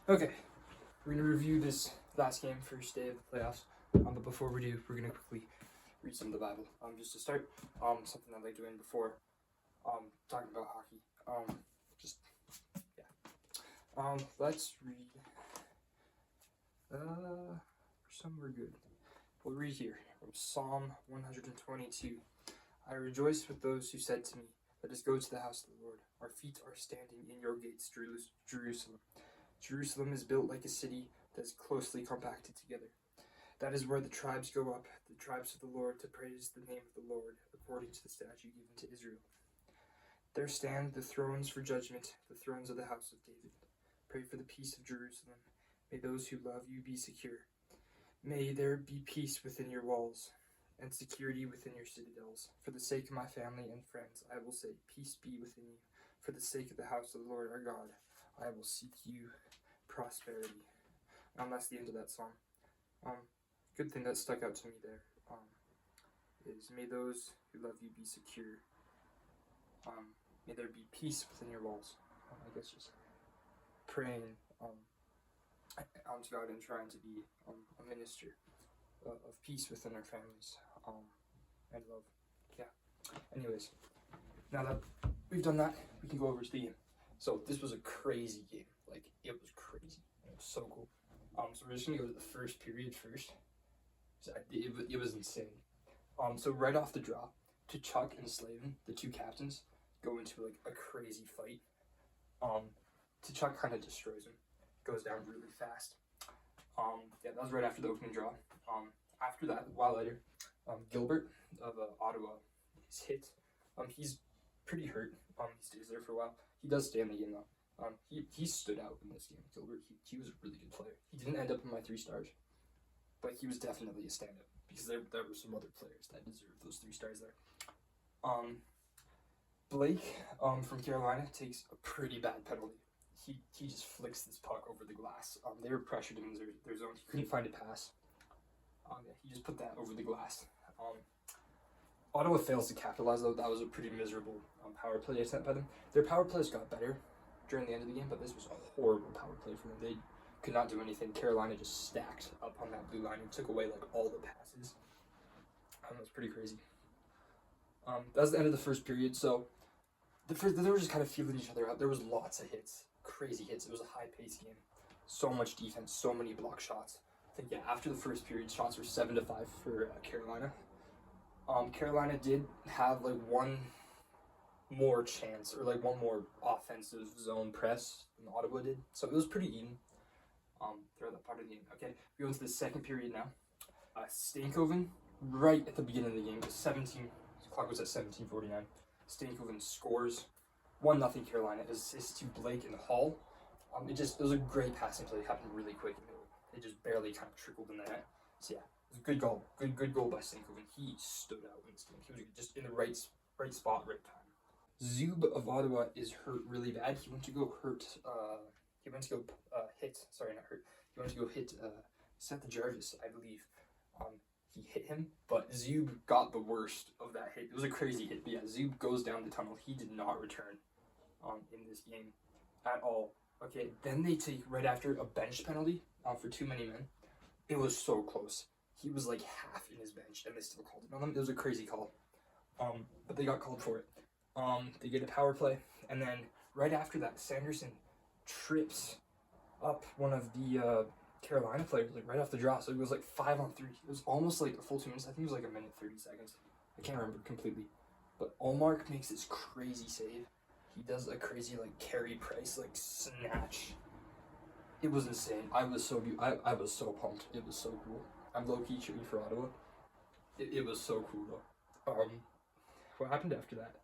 Okay, we're going to review this last game, first day of the playoffs. But before we do, we're going to quickly read some of the Bible. Just to start, something I like doing before talking about hockey. Let's read. Some we're good. We'll read here from Psalm 122. I rejoice with those who said to me, "Let us go to the house of the Lord. Our feet are standing in your gates, Jerusalem. Jerusalem is built like a city that is closely compacted together. That is where the tribes go up, the tribes of the Lord, to praise the name of the Lord, according to the statute given to Israel. There stand the thrones for judgment, the thrones of the house of David. Pray for the peace of Jerusalem. May those who love you be secure. May there be peace within your walls, and security within your citadels. For the sake of my family and friends, I will say, peace be within you. For the sake of the house of the Lord our God, I will seek you prosperity." That's the end of that song. Good thing that stuck out to me there is, may those who love you be secure. May there be peace within your walls. I guess just praying onto God and trying to be a minister of peace within our families and love. Yeah. Anyways, now that we've done that, we can go over to the game. So this was a crazy game. Like, it was crazy. It was so cool. So we're just gonna go to the first period first. So it was insane. So right off the draw, Chuck and Slavin, the two captains, go into like a crazy fight. Chuck kind of destroys him, goes down really fast. Yeah, that was right after the opening draw. After that, a while later, Gilbert of Ottawa is hit. He's pretty hurt. He stays there for a while. He does stay in the game though. He stood out in this game. Gilbert, he was a really good player. He didn't end up in my 3 stars, but he was definitely a standout because there were some other players that deserved those 3 stars there. Blake from Carolina takes a pretty bad penalty. He just flicks this puck over the glass. They were pressured in their zone. He couldn't find a pass. Yeah, he just put that over the glass. Ottawa fails to capitalize though. That was a pretty miserable power play attempt by them. Their power plays got better during the end of the game, but this was a horrible power play for them. They could not do anything. Carolina just stacked up on that blue line and took away like all the passes. That was pretty crazy. That was the end of the first period. So they were just kind of feeling each other out. There was lots of hits, crazy hits. It was a high-paced game. So much defense, so many block shots. I think, yeah, after the first period, shots were 7-5 for Carolina. Carolina did have like one more chance, or like one more offensive zone press than Ottawa did. So it was pretty even throughout that part of the game. Okay, we go into the second period now. Stankoven, right at the beginning of the game, the clock was at 17:49. Stankoven scores 1-0 Carolina. Assist to Blake and Hall. It was a great passing play. It happened really quick. It just barely kind of trickled in the net. So yeah, it was a good goal. Good goal by Stankoven. He stood out in this game. He was just in the right spot, right time. Zub of Ottawa is hurt really bad. He went to go hit Seth Jarvis, I believe. He hit him, but Zub got the worst of that hit. It was a crazy hit, but yeah, Zub goes down the tunnel. He did not return in this game at all. Okay, then they take, right after, a bench penalty for too many men. It was so close. He was like half in his bench, and they still called it on him. It was a crazy call, but they got called for it. They get a power play, and then right after that, Sanderson trips up one of the Carolina players, like right off the draw. So it was like 5-on-3. It was almost like a full 2 minutes. I think it was like 1:30. I can't remember completely. But Olmark makes this crazy save. He does a crazy like Carey Price like snatch. It was insane. I was so pumped. It was so cool. I'm low-key cheering for Ottawa. It was so cool though. What happened after that?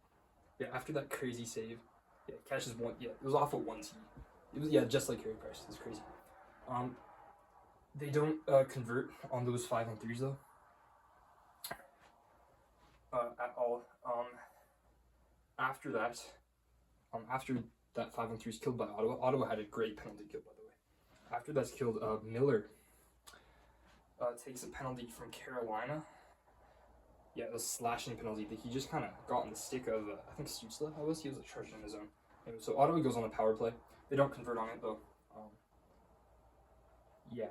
Yeah, after that crazy save, yeah, catches one. Yeah, it was off of 1T. It was just like Carey Price. It's crazy. They don't convert on those 5-on-3s though. At all. After that 5-on-3 is killed by Ottawa. Ottawa had a great penalty kill, by the way. After that's killed, Miller takes a penalty from Carolina. Yeah, it was a slashing penalty that he just kind of got on the stick of, I think Stutzla, he was charged in his own. Anyway, so Ottawa goes on a power play. They don't convert on it though. yeah.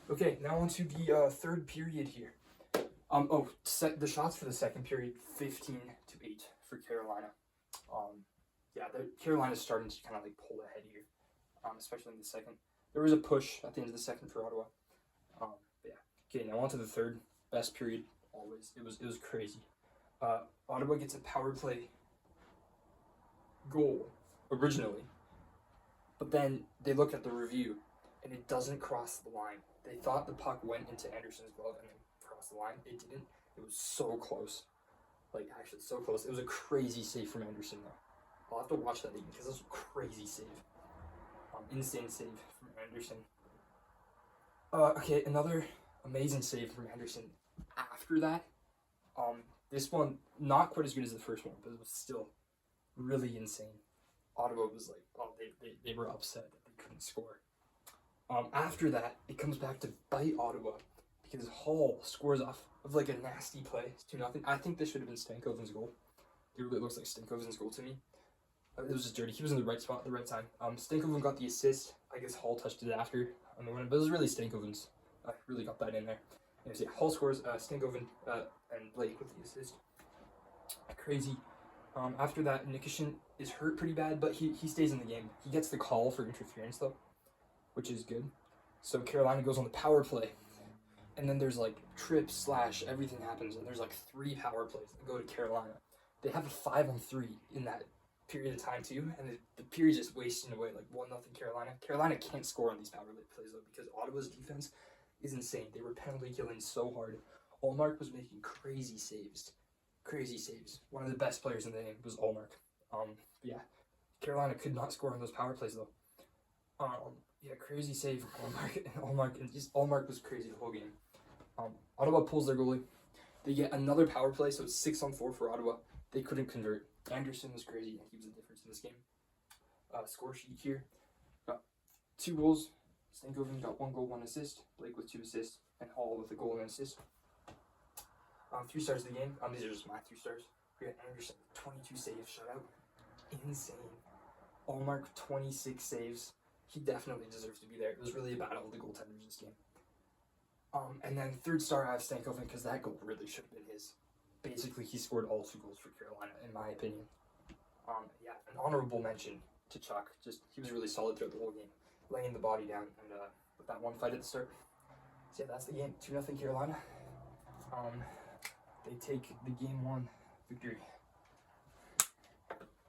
Okay, now on to the third period here. The shots for the second period, 15-8 for Carolina. Yeah, Carolina's starting to kind of like pull ahead here, especially in the second. There was a push at the end of the second for Ottawa. Yeah. Okay, now on to the third. Best period always. It was crazy. Ottawa gets a power play goal originally, but then they look at the review and it doesn't cross the line. They thought the puck went into Anderson's glove and then crossed the line. It didn't. It was so close. Like, actually, so close. It was a crazy save from Anderson, though. I'll have to watch that again because it was a crazy save. Insane save from Anderson. Okay, another amazing save from Anderson. After that, this one, not quite as good as the first one, but it was still really insane. Ottawa was like, oh, they were upset that they couldn't score. After that, it comes back to bite Ottawa because Hall scores off of like a nasty play. It's 2-0. I think this should have been Stankoven's goal. It really looks like Stankoven's goal to me. It was just dirty. He was in the right spot at the right time. Stankoven got the assist. I guess Hall touched it after on the win, but it was really Stankoven's. Really got that in there. Anyways, yeah, Hall scores. Stankoven and Blake with the assist. Crazy. After that, Nikishin is hurt pretty bad, but he stays in the game. He gets the call for interference though, which is good. So Carolina goes on the power play. And then there's like trips / everything happens, and there's like 3 power plays that go to Carolina. They have a 5-on-3 in that period of time too, and the period's just wasting away, like 1-0 Carolina. Carolina can't score on these power plays though because Ottawa's defense is insane. They were penalty killing so hard. Allmark was making crazy saves. One of the best players in the game was Allmark. Yeah, Carolina could not score on those power plays though. Yeah, crazy save from Allmark was crazy the whole game. Ottawa pulls their goalie. They get another power play, so it's 6-on-4 for Ottawa. They couldn't convert. Anderson was crazy. He was the difference in this game. Score sheet here. Got 2 goals. Stankoven got 1 goal, 1 assist. Blake with 2 assists. And Hall with a goal and an assist. 3 stars of the game. These are just my 3 stars. We got Anderson, 22 saves, shutout. Insane. Allmark, 26 saves. He definitely deserves to be there. It was really a battle of the goaltenders this game. And then 3rd star, I have Stankoven because that goal really should have been his. Basically, he scored all 2 goals for Carolina, in my opinion. Yeah, an honorable mention to Chuck. He was really solid throughout the whole game, laying the body down and with that one fight at the start. So yeah, that's the game. 2-0 Carolina. They take the game 1 victory.